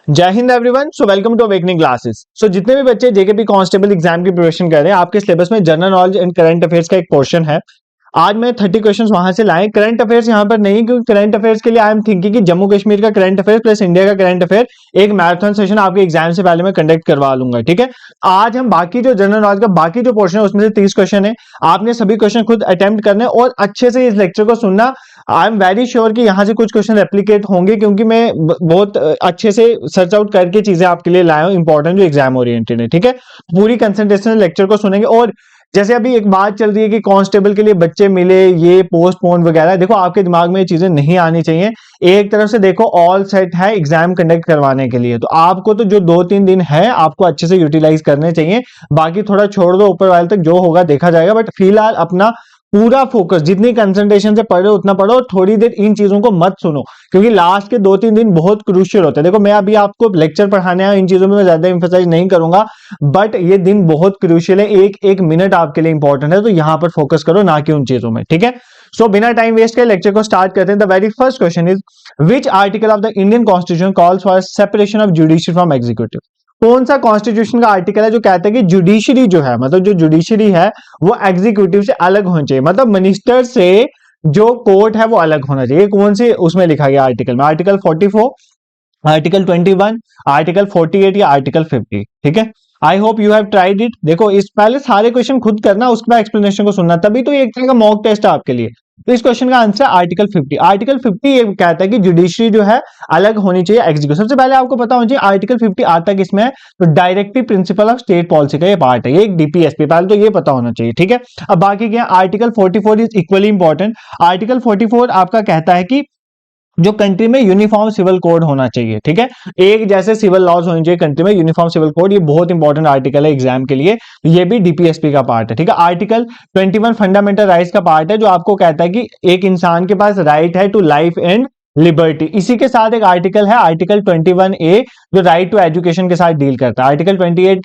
जय Hind everyone. So welcome to awakening classes. So जितने भी बच्चे जेकेपी कांस्टेबल एग्जाम की प्रिपरेशन कर रहे हैं, आपके सिलेबस में general knowledge and current affairs का एक पोर्शन है। आज मैं 30 क्वेश्चंस वहां से लाए। करंट अफेयर्स यहाँ पर नहीं, क्योंकि करंट अफेयर्स के लिए आई एम थिंकिंग कि जम्मू कश्मीर का करंट अफेयर्स प्लस इंडिया का करंट अफेयर एक मैराथन सेशन आपके एग्जाम से पहले मैं कंडक्ट करवा लूंगा। ठीक है, आज हम बाकी जो जनरल नॉलेज का बाकी जो पोर्शन है उसमें से 30 क्वेश्चन है। आपने सभी क्वेश्चन खुद अटेम्प्ट करने और अच्छे से इस लेक्चर को सुनना। आई एम वेरी श्योर कि यहाँ से कुछ क्वेश्चन रेप्लीकेट होंगे, क्योंकि मैं बहुत अच्छे से सर्च आउट करके चीजें आपके लिए लाया हूँ इंपॉर्टेंट जो एग्जाम ओरिएंटेड है। ठीक है, पूरी कंसंट्रेशन लेक्चर को सुनेंगे। और जैसे अभी एक बात चल रही है कि कांस्टेबल के लिए बच्चे मिले, ये पोस्टपोन वगैरह, देखो आपके दिमाग में ये चीजें नहीं आनी चाहिए। एक तरफ से देखो ऑल सेट है एग्जाम कंडक्ट करवाने के लिए, तो आपको तो जो 2-3 दिन है आपको अच्छे से यूटिलाइज करने चाहिए। बाकी थोड़ा छोड़ दो, ऊपर वाले तक जो होगा देखा जाएगा। बट फिलहाल अपना पूरा फोकस, जितनी कंसंट्रेशन से पढ़ो उतना पढ़ो, और थोड़ी देर इन चीजों को मत सुनो, क्योंकि लास्ट के 2-3 दिन बहुत क्रूशियल होते हैं। देखो मैं अभी आपको लेक्चर पढ़ाने आया, इन चीजों में मैं ज्यादा इंफेसाइज नहीं करूंगा, बट ये दिन बहुत क्रूशियल है। एक एक मिनट आपके लिए इंपॉर्टेंट है, तो यहां पर फोकस करो, ना कि उन चीजों में। ठीक है, सो बिना टाइम वेस्ट के लेक्चर को स्टार्ट करते हैं। The very first question is, which article of the Indian constitution calls for separation of judiciary from executive? कौन सा कॉन्स्टिट्यूशन का आर्टिकल है जो कहता है कि जुडिशरी जो है, मतलब जो जुडिशरी है वो एग्जीक्यूटिव से अलग होना चाहिए, मतलब मिनिस्टर से जो कोर्ट है वो अलग होना चाहिए। कौन से उसमें लिखा गया आर्टिकल में? आर्टिकल 44, आर्टिकल 21, आर्टिकल 48 या आर्टिकल 50? ठीक है, I hope you have tried it. देखो इस पहले सारे क्वेश्चन खुद करना, उसके बाद एक्सप्लेनेशन को सुनना, तभी तो ये एक तरह का मॉक टेस्ट है आपके लिए। तो इस क्वेश्चन का आंसर आर्टिकल 50। आर्टिकल 50 ये कहता है कि जुडिशरी जो है अलग होनी चाहिए एग्जीक्यूटिव। सबसे पहले आपको पता होना चाहिए आर्टिकल 50 आता किसमें है, तो directive principle of state policy का ये पार्ट है, ये एक डीपीएसपी, पहले तो ये पता होना चाहिए। ठीक है, अब बाकी क्या, article 44 is equally important. Article 44 आपका कहता है कि जो कंट्री में यूनिफॉर्म सिविल कोड होना चाहिए। ठीक है, एक जैसे सिविल लॉज होने चाहिए कंट्री में, यूनिफॉर्म सिविल कोड, ये बहुत इंपॉर्टेंट आर्टिकल है एग्जाम के लिए, ये भी डीपीएसपी का पार्ट है। ठीक है, आर्टिकल 21 फंडामेंटल राइट्स का पार्ट है, जो आपको कहता है कि एक इंसान के पास राइट है टू लाइफ एंड लिबर्टी। इसी के साथ एक आर्टिकल है आर्टिकल 21A, जो राइट टू एजुकेशन के साथ डील करता है। आर्टिकल 28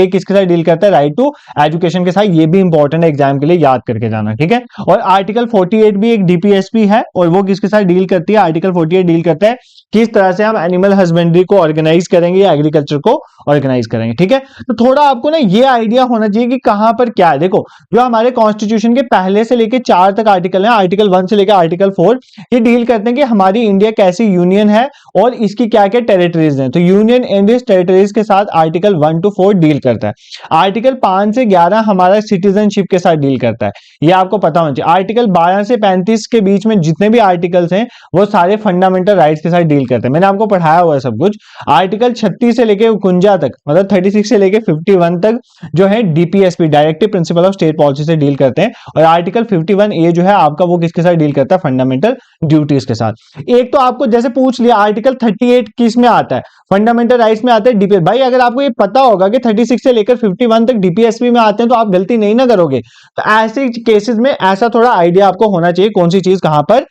किसके साथ डील करता है? राइट टू एजुकेशन के साथ। ये भी इंपॉर्टेंट है एग्जाम के लिए, याद करके जाना। ठीक है, और आर्टिकल 48 भी एक डीपीएसपी है, और वो किसके साथ डील करती है? आर्टिकल 48 डील करता है किस तरह से हम एनिमल हस्बेंड्री को ऑर्गेनाइज करेंगे या एग्रीकल्चर को ऑर्गेनाइज करेंगे। ठीक है, तो थोड़ा आपको ना ये आइडिया होना चाहिए कि कहां पर क्या है। देखो जो हमारे कॉन्स्टिट्यूशन के पहले से लेकर 4 तक आर्टिकल है, आर्टिकल 1 से लेकर आर्टिकल 4, ये डील करते हैं कि हमारी इंडिया कैसी यूनियन है और इसकी क्या क्या टेरिटरीज हैं। तो यूनियन एंड इस टेरिटरीज के साथ आर्टिकल 1 to 4 डील करता है। आर्टिकल 5 से 11 हमारा सिटीजनशिप के साथ डील करता है, ये आपको पता होना चाहिए। आर्टिकल 12 से 35 के बीच में जितने भी आर्टिकल्स हैं वो सारे फंडामेंटल राइट्स के साथ डील करते हैं, मैंने आपको पढ़ाया हुआ है सब कुछ। आर्टिकल 36 से लेकर 49 तक, मतलब 36 से लेकर 51 तक जो है DPSP, directive principle of state policy से डील करते हैं। और आर्टिकल 51A जो है आपका, वो किसके साथ डील करता है? फंडामेंटल ड्यूटीज के साथ। एक तो आपको जैसे पूछ लिया आर्टिकल 38 किस में आता है? फंडामेंटल राइट्स में आता है डीपीएस। भाई अगर आपको ये पता होगा कि 36 से लेकर 51 तक डीपीएसपी में आते हैं, तो आप गलती नहीं ना करोगे। तो ऐसे केसेस में ऐसा थोड़ा आइडिया आपको होना चाहिए कौन सी चीज कहां पर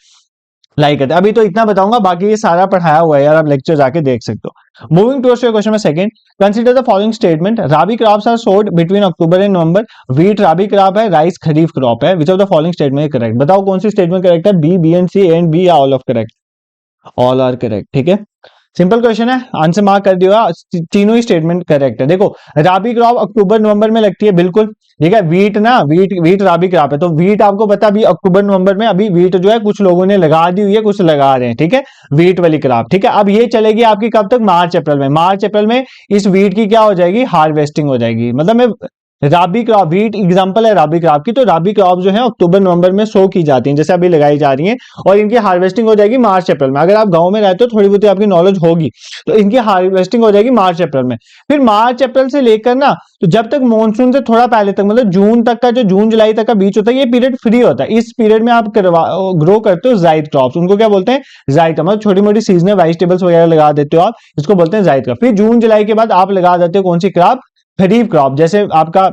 लाइक करते हैं। अभी तो इतना बताऊंगा, बाकी ये सारा पढ़ाया हुआ है यार, आप लेक्चर जाके देख सकते हो। मूविंग टू क्वेश्चन में second, consider the following statement, rabi crops are sowed between October and November. Wheat rabi crop है, राइस खरीफ क्रॉप है। Which of the following statement correct? बताओ कौन सी स्टेटमेंट करेक्ट है? B, B and C, A and B, या all of correct? All are correct. ठीक है, simple question है, आंसर मार्क कर दिया। तीनों ही स्टेटमेंट करेक्ट है। देखो राबी क्रॉप अक्टूबर नवंबर में लगती है, बिल्कुल ठीक है। वीट ना, वीट राबी क्रॉप है, तो वीट आपको पता अभी अक्टूबर नवंबर में, अभी वीट जो है कुछ लोगों ने लगा दी हुई है, कुछ लगा रहे हैं। ठीक है, वीट वाली क्रॉप। ठीक है, अब ये चलेगी आपकी कब तक? मार्च अप्रैल में। मार्च अप्रैल में इस वीट की क्या हो जाएगी? हार्वेस्टिंग हो जाएगी। मतलब मैं राबी क्रॉप, वीट एग्जांपल है राबी क्रॉप की, तो राबी क्रॉप जो है अक्टूबर नवंबर में सो की जाती है, जैसे अभी लगाई जा रही है, और इनकी हार्वेस्टिंग हो जाएगी मार्च अप्रैल में। अगर आप गांव में रहते हो, थोड़ी बहुत आपकी नॉलेज होगी, तो इनकी हार्वेस्टिंग हो जाएगी मार्च अप्रैल में। फिर मार्च अप्रैल से लेकर ना, तो जब तक मॉनसून से थोड़ा पहले तक, मतलब जून तक का, जो जून जुलाई तक का बीच होता है, ये पीरियड फ्री होता है। इस पीरियड में आप ग्रो करते हो जायद क्रॉप्स, उनको क्या बोलते हैं? जायद, मतलब छोटी मोटी सीजनल वेजिटेबल्स वगैरह लगा देते हो आप, इसको बोलते हैं जायद क्रॉप। फिर जून जुलाई के बाद आप लगा देते हो कौन सी क्रॉप? खरीफ क्रॉप। जैसे आपका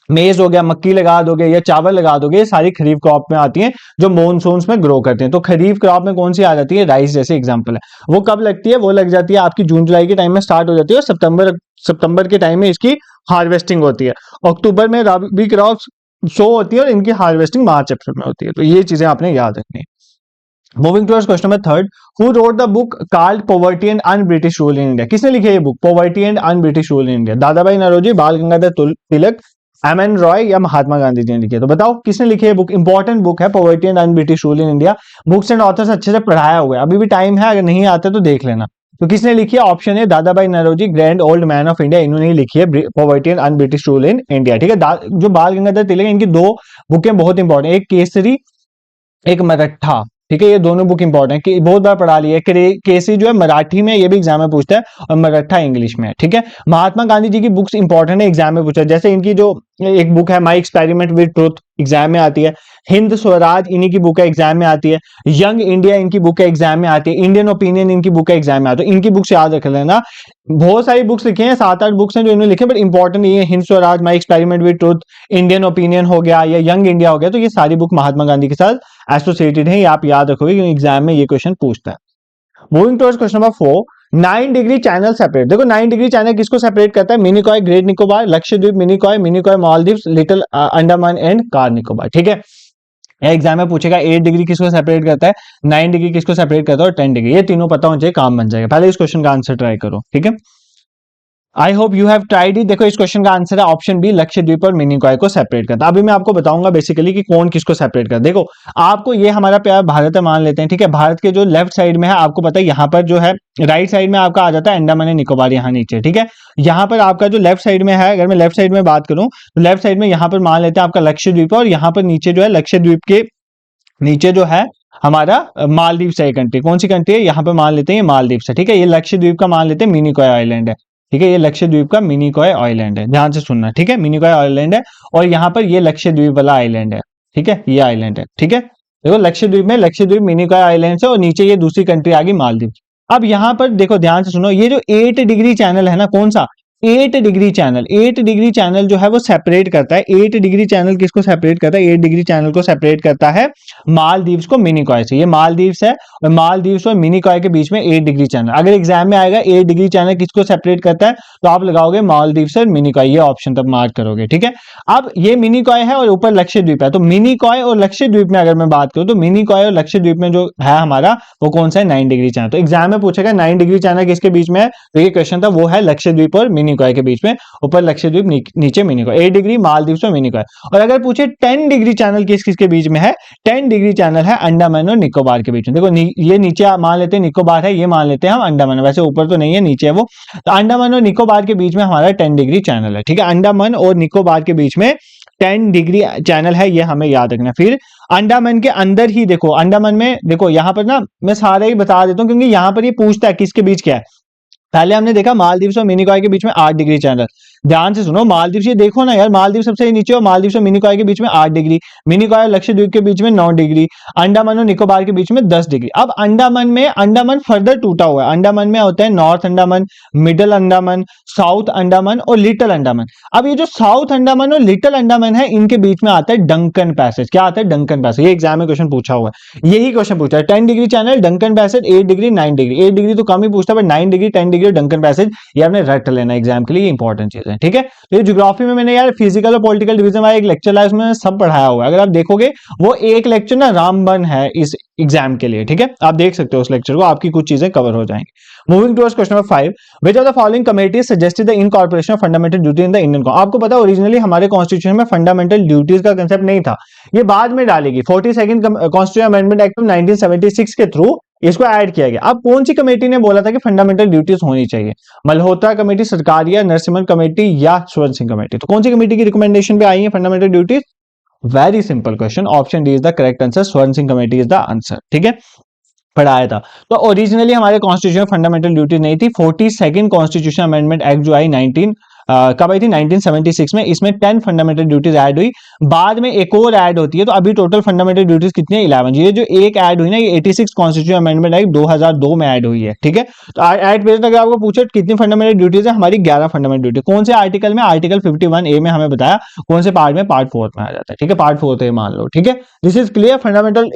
मेज हो गया, मक्की लगा दोगे या चावल लगा दोगे, ये सारी खरीफ क्रॉप में आती हैं जो मॉनसून में ग्रो करते हैं। तो खरीफ क्रॉप में कौन सी आ जाती है? राइस जैसे एग्जांपल है। वो कब लगती है? वो लग जाती है आपकी जून जुलाई के टाइम में स्टार्ट हो जाती है, और सितंबर के टाइम में इसकी हार्वेस्टिंग होती है। अक्टूबर में रबी क्रॉप शो होती है, और इनकी हार्वेस्टिंग मार्च अप्रैल में होती है। तो ये चीजें आपने याद रखनी है। Moving towards question number third, who wrote the book called poverty and un British rule in India? किसने लिखी है ये book poverty and un British rule in India? दादा भाई नौरोजी, बाल गंगाधर तिलक, एम.एन. रॉय या महात्मा गांधी जी ने लिखी है? तो बताओ किसने लिखी है बुक? इंपॉर्टेंट बुक है poverty and un British rule in India. Books and authors अच्छे से पढ़ाया हुआ है, अभी भी टाइम है, अगर नहीं आते तो देख लेना। तो किसने लिखी है? ऑप्शन है Dadabhai Naoroji, grand old man of India, इन्होंने ही लिखी है poverty and un British rule in India. ठीक है, जो बाल गंगाधर तिलक है, इनकी दो बुकें बहुत इंपॉर्टेंट, एक केसरी एक मराठा। ठीक है, ये दोनों बुक इंपॉर्टेंट है कि बहुत बार पढ़ा लिया है। केसरी जो है मराठी में, ये भी एग्जाम में पूछता है, और मराठा इंग्लिश में है। ठीक है, महात्मा गांधी जी की बुक्स इंपॉर्टेंट है, एग्जाम में पूछा है। जैसे इनकी जो एक बुक है my experiment with truth, exam में आती है। हिंद स्वराज इन्हीं की बुक है, एग्जाम में आती है। यंग इंडिया इनकी बुक है, एग्जाम में आती है। इंडियन ओपिनियन इनकी बुक है, एग्जाम में आती है। इनकी बुक्स याद रख लेना। बहुत सारी बुक्स लिखी हैं, 7-8 बुक्स हैं जो इन्होंने लिखे, बट इंपॉर्टेंट ये है Hind Swaraj, my experiment with truth, Indian opinion हो गया या यंग इंडिया हो गया। तो ये सारी बुक महात्मा गांधी के साथ एसोसिएटेड है, ये आप याद रखोगे क्योंकि एग्जाम में ये क्वेश्चन पूछता है। Moving towards question number 4, 9 degree channel separate. देखो 9 डिग्री चैनल किसको सेपरेट करता है? Minicoy, great Nicobar, Lakshadweep, Minicoy Maldives, little Andaman and car Nicobar. ठीक है, एग्जाम में पूछेगा 8 डिग्री किसको सेपरेट करता है, 9 डिग्री किसको सेपरेट करता है, और 10 डिग्री। ये तीनों पता होना चाहिए, काम बन जाएगा। पहले इस क्वेश्चन का आंसर ट्राई करो। ठीक है, I hope you have tried it. देखो इस क्वेश्चन का आंसर है ऑप्शन बी, लक्षद्वीप और मिनिकॉय को सेपरेट करता है। अभी मैं आपको बताऊंगा बेसिकली कि कौन किसको सेपरेट करता है। देखो आपको ये हमारा प्यार भारत है मान लेते हैं। ठीक है, भारत के जो लेफ्ट साइड में है, आपको पता है यहाँ पर जो है राइट साइड में आपका आ जाता है अंडमान एंड निकोबार, यहाँ नीचे। ठीक है, यहाँ पर आपका जो लेफ्ट साइड में है, अगर मैं लेफ्ट साइड में बात करूं तो लेफ्ट साइड में यहाँ पर मान लेते हैं आपका लक्षद्वीप, और यहाँ पर नीचे जो है लक्षद्वीप के नीचे जो है हमारा मालदीव से कंट्री। कौन सी कंट्री है? यहाँ पे मान लेते हैं ये मालदीव से। ठीक है, ये लक्षद्वीप का मान लेते हैं मिनिकॉय आइलैंड है। ठीक है, ये लक्षद्वीप का मिनिकॉय आइलैंड है, ध्यान से सुनना। ठीक है, मिनिकॉय आइलैंड है, और यहाँ पर ये लक्षद्वीप वाला आइलैंड है। ठीक है, ये आइलैंड है। ठीक है, देखो लक्षद्वीप में लक्षद्वीप मिनिकॉय आइलैंड से, और नीचे ये दूसरी कंट्री आ गई मालदीव। अब यहाँ पर देखो ध्यान से सुनो, ये जो 8 डिग्री चैनल है ना, कौन सा? 8 डिग्री चैनल। 8 डिग्री चैनल जो है वो सेपरेट करता है। 8 डिग्री चैनल किसको सेपरेट करता है? 8 डिग्री चैनल को सेपरेट करता है मालदीव्स को मिनिकॉय से। ये मालदीव्स है, और मालदीव्स और मिनिकॉय के बीच में 8 डिग्री चैनल। अगर एग्जाम में आएगा 8 डिग्री चैनल किसको सेपरेट करता है, तो आप लगाओगे मालदीव्स और मिनिकॉय, ये ऑप्शन तब मार्क करोगे। ठीक है, अब ये मिनिकॉय है और ऊपर लक्षद्वीप है, तो मिनिकॉय और लक्षद्वीप में अगर मैं बात करूं तो मिनिकॉय और लक्षद्वीप में जो है हमारा वो कौन सा है? 9 डिग्री चैनल। तो एग्जाम में पूछेगा 9 डिग्री चैनल किसके बीच में है, तो ये क्वेश्चन था, वो है लक्षद्वीप और मिनिकॉय के बीच में। ऊपर लक्षद्वीप, नीचे मिनिकॉय। 8 डिग्री मालदीव्स और मिनिकॉय। और अगर पूछे 10 डिग्री चैनल किस किसके बीच में है, 10 डिग्री चैनल है अंडमान और निकोबार के बीच में। देखो ये नीचे मान लेते हैं निकोबार है, ये मान लेते हैं हम अंडमान, वैसे ऊपर तो नहीं है, नीचे है वो। तो अंडमान और निकोबार के बीच में हमारा 10 डिग्री चैनल है। ठीक है, अंडमान और निकोबार के बीच में 10 डिग्री चैनल है, ये हमें याद रखना। फिर अंडमान के अंदर ही देखो, अंडमान में देखो यहाँ पर ना मैं सारा ही बता देता हूँ, क्योंकि यहाँ पर ये पूछता है किसके बीच क्या है। पहले हमने देखा मालदीव्स और मिनिकॉय के बीच में 8 डिग्री चैनल। ध्यान से सुनो, मालदीव ये देखो ना यार, मालदीव सबसे नीचे और मालदीव और मिनिकॉय के बीच में 8 डिग्री, मिनिकॉय और लक्षद्वीप के बीच में 9 डिग्री, अंडमान और निकोबार के बीच में 10 डिग्री। अब अंडमान फर्दर टूटा हुआ है। अंडमान में होता है north Andaman, middle Andaman, south Andaman और लिटिल अंडमान। अब ये जो साउथ अंडमान और लिटिल अंडमान है, इनके बीच में आता है डंकन पैसेज। क्या आता है? Duncan passage. ये एग्जाम में क्वेश्चन पूछा हुआ है, यही क्वेश्चन पूछा है। 10 degree channel, Duncan passage, 8 degree, 9 degree. 8 degree तो कम ही पूछता है, but 9 degree, 10 degree Duncan passage, ये आपने रट लेना एग्जाम के लिए, ये इंपॉर्टेंट चीज है। ठीक है, तो ये ज्योग्राफी में मैंने यार फिजिकल और पॉलिटिकल डिवीजन वाला एक लेक्चर लाया, उसमें सब पढ़ाया हुआ है। अगर आप देखोगे वो एक लेक्चर ना रामबन है इस एग्जाम के लिए। ठीक है, आप देख सकते हो उस लेक्चर को, आपकी कुछ चीजें कवर हो जाएंगी। Moving towards question number 5, which of the following committee suggested the incorporation of fundamental duty in the Indian constitution? आपको पता है ओरिजिनली हमारे कॉन्स्टिट्यूशन में फंडामेंटल ड्यूटीज का कंसेप्ट नहीं था, ये बाद में डालेगी 42nd constitution amendment act of 1976 के थ्रू इसको ऐड किया गया। अब कौन सी कमेटी ने बोला था कि फंडामेंटल ड्यूटीज होनी चाहिए? मल्होत्रा कमेटी, सरकारिया, नरसिम्हन कमेटी या स्वर्ण सिंह कमेटी? तो कौन सी कमेटी की रिकमेंडेशन पे आई है fundamental duties? Very simple question, option D is the correct answer, Swaran Singh committee is the answer. ठीक है, पढ़ाया था। तो ओरिजिनली हमारे कॉन्स्टिट्यूशन में फंडामेंटल ड्यूटी नहीं थी। 42nd कॉन्स्टिट्यूशन अमेंडमेंट एक्ट जो आई कब आई थी? 1976 में। इसमें 10 फंडामेंटल ड्यूटीज ऐड हुई, बाद में एक और ऐड होती है, तो अभी टोटल फंडामेंटल ड्यूटीज कितनी है? 11। ये जो एक ऐड हुई ना, ये 86 कॉन्स्टिट्यूशन अमेंडमेंट एक्ट 2002 में ऐड हुई है। ठीक है, तो ऐड बेस्ड अगर आपको पूछे कितनी फंडामेंटल ड्यूटीज है, हमारी 11 फंडामेंटल ड्यूटी। कौन से आर्टिकल में? आर्टिकल 51A में हमें बताया। कौन से पार्ट में? पार्ट 4 में आ जाता है। ठीक है, पार्ट 4 है मान लो। ठीक है, this is clear. Fundamental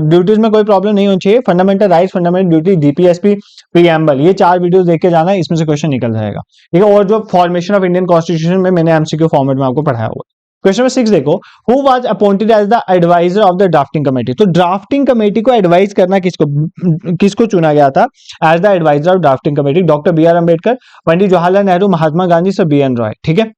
duties में कोई प्रॉब्लम नहीं होनी चाहिए। Fundamental rights, fundamental duty, GPSP, preamble, ये 4 वीडियोस देख के जाना, इसमें से क्वेश्चन निकल जाएगा। ठीक है, और जो फॉर्मेशन ऑफ इंडियन कॉन्स्टिट्यूशन में मैंने एमसीक्यू फॉर्मेट में आपको पढ़ाया हुआ। क्वेश्चन नंबर 6 देखो, who was appointed as the adviser of the drafting committee. तो ड्राफ्टिंग कमेटी को एडवाइज करना किसको चुना गया था as the adviser of drafting committee? Doctor B R Ambedkar, Pandit Jawaharlal Nehru, Mahatma Gandhi, sir B N Rau. ठीक है,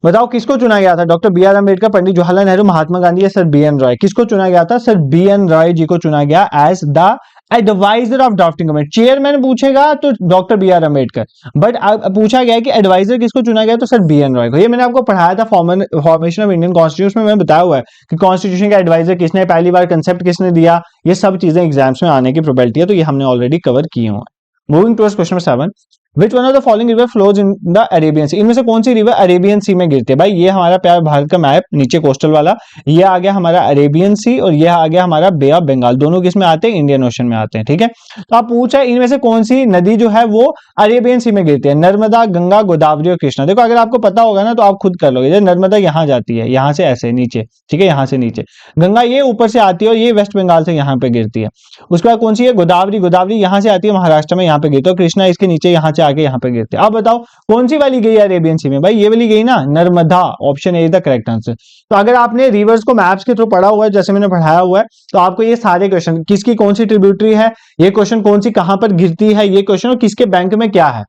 बताओ किसको चुना गया था? Doctor B R Ambedkar, Pandit Jawaharlal Nehru, Mahatma Gandhi या सर बी एन रॉय? किसको चुना गया था? Sir B N Rau ji को चुना गया as the adviser of drafting committee. Chairman पूछेगा तो doctor B R Ambedkar, but पूछा गया कि एडवाइजर किसको चुना गया, तो सर बी एन रॉय को। ये मैंने आपको पढ़ाया था फॉर्मेशन ऑफ इंडियन कॉन्स्टिट्यूशन में, मैंने बताया हुआ है कि कॉन्स्टिट्यूशन का एडवाइजर किसने, पहली बार कंसेप्ट किसने दिया, ये सब चीजें एग्जाम्स में आने की प्रोबेबिलिटी है, तो ये हमने ऑलरेडी कवर किए हुए हैं। Moving towards question number 7, which one of the following river flows in the Arabian sea. इनमें से कौन सी रिवर अरेबियन सी में गिरती है? भाई ये हमारा प्यार भारत का मैप नीचे कोस्टल वाला, ये आ गया हमारा अरेबियन सी और ये आ गया हमारा बे ऑफ बंगाल। दोनों किस में आते हैं? इंडियन ओशन में आते हैं। ठीक है, तो आप पूछा इनमें से कौन सी नदी जो है वो अरेबियन सी में गिरती है? नर्मदा, गंगा, गोदावरी और कृष्णा। देखो अगर आपको पता होगा ना तो आप खुद कर लोगे। नर्मदा यहाँ जाती है, यहाँ से ऐसे नीचे, ठीक है, यहाँ से नीचे। गंगा ये ऊपर से आती है और ये वेस्ट बंगाल से यहाँ पे गिरती है। उसके बाद कौन सी है? गोदावरी, गोदावरी यहाँ से आती है महाराष्ट्र में, यहाँ पे गिरती है। कृष्णा इसके नीचे यहाँ से आके यहाँ पे गिरती है। अब बताओ कौन सी वाली गई है अरेबियन सी में? भाई ये वाली गई ना, Narmada. Option A is the correct answer. तो अगर आपने रिवर्स को मैप्स के थ्रू पढ़ा हुआ है जैसे मैंने पढ़ाया हुआ है, तो आपको ये सारे क्वेश्चन, किसकी कौन सी ट्रिब्यूटरी है, ये क्वेश्चन कौन सी कहां पर गिरती है, ये क्वेश्चन, और किसके बैंक में क्या है,